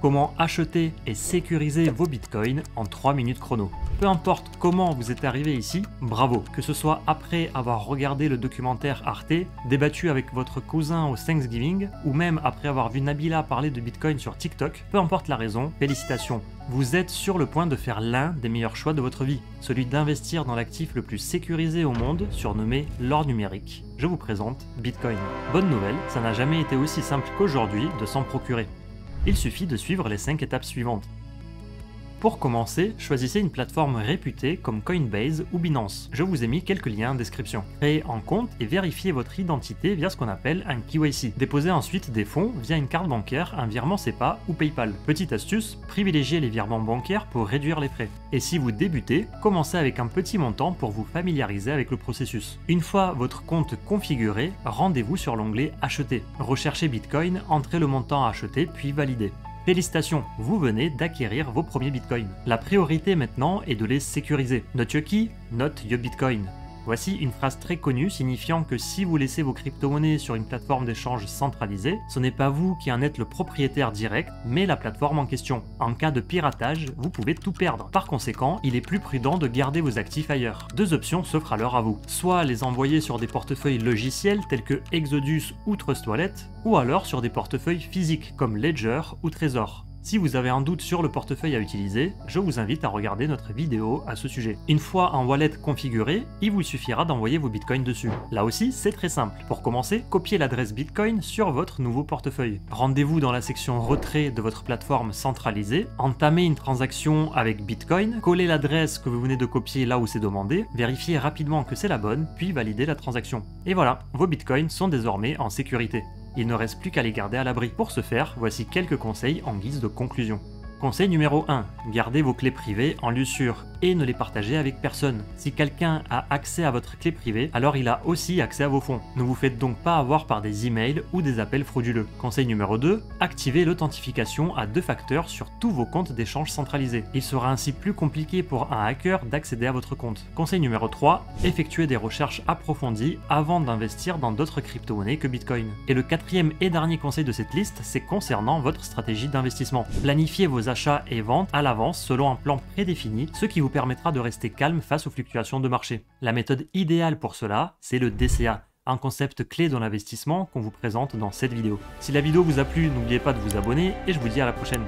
Comment acheter et sécuriser vos bitcoins en 3 minutes chrono. Peu importe comment vous êtes arrivé ici, bravo. Que ce soit après avoir regardé le documentaire Arte, débattu avec votre cousin au Thanksgiving, ou même après avoir vu Nabila parler de bitcoin sur TikTok, peu importe la raison, félicitations. Vous êtes sur le point de faire l'un des meilleurs choix de votre vie, celui d'investir dans l'actif le plus sécurisé au monde, surnommé l'or numérique. Je vous présente Bitcoin. Bonne nouvelle, ça n'a jamais été aussi simple qu'aujourd'hui de s'en procurer. Il suffit de suivre les 5 étapes suivantes. Pour commencer, choisissez une plateforme réputée comme Coinbase ou Binance. Je vous ai mis quelques liens en description. Créez un compte et vérifiez votre identité via ce qu'on appelle un KYC. Déposez ensuite des fonds via une carte bancaire, un virement SEPA ou PayPal. Petite astuce, privilégiez les virements bancaires pour réduire les frais. Et si vous débutez, commencez avec un petit montant pour vous familiariser avec le processus. Une fois votre compte configuré, rendez-vous sur l'onglet Acheter. Recherchez Bitcoin, entrez le montant à acheter puis validez. Félicitations, vous venez d'acquérir vos premiers bitcoins. La priorité maintenant est de les sécuriser. Not your key, not your bitcoin. Voici une phrase très connue signifiant que si vous laissez vos crypto-monnaies sur une plateforme d'échange centralisée, ce n'est pas vous qui en êtes le propriétaire direct, mais la plateforme en question. En cas de piratage, vous pouvez tout perdre. Par conséquent, il est plus prudent de garder vos actifs ailleurs. Deux options s'offrent alors à vous. Soit les envoyer sur des portefeuilles logiciels tels que Exodus ou Trust Wallet, ou alors sur des portefeuilles physiques comme Ledger ou Trezor. Si vous avez un doute sur le portefeuille à utiliser, je vous invite à regarder notre vidéo à ce sujet. Une fois un wallet configuré, il vous suffira d'envoyer vos bitcoins dessus. Là aussi, c'est très simple. Pour commencer, copiez l'adresse bitcoin sur votre nouveau portefeuille. Rendez-vous dans la section retrait de votre plateforme centralisée, entamez une transaction avec bitcoin, collez l'adresse que vous venez de copier là où c'est demandé, vérifiez rapidement que c'est la bonne, puis validez la transaction. Et voilà, vos bitcoins sont désormais en sécurité. Il ne reste plus qu'à les garder à l'abri. Pour ce faire, voici quelques conseils en guise de conclusion. Conseil numéro 1. Gardez vos clés privées en lieu sûr et ne les partagez avec personne. Si quelqu'un a accès à votre clé privée, alors il a aussi accès à vos fonds. Ne vous faites donc pas avoir par des emails ou des appels frauduleux. Conseil numéro 2. Activez l'authentification à 2 facteurs sur tous vos comptes d'échange centralisés. Il sera ainsi plus compliqué pour un hacker d'accéder à votre compte. Conseil numéro 3. Effectuez des recherches approfondies avant d'investir dans d'autres crypto-monnaies que Bitcoin. Et le quatrième et dernier conseil de cette liste, c'est concernant votre stratégie d'investissement. Planifiez vos achats et ventes à l'avance selon un plan prédéfini, ce qui vous permettra de rester calme face aux fluctuations de marché. La méthode idéale pour cela, c'est le DCA, un concept clé dans l'investissement qu'on vous présente dans cette vidéo. Si la vidéo vous a plu, n'oubliez pas de vous abonner et je vous dis à la prochaine.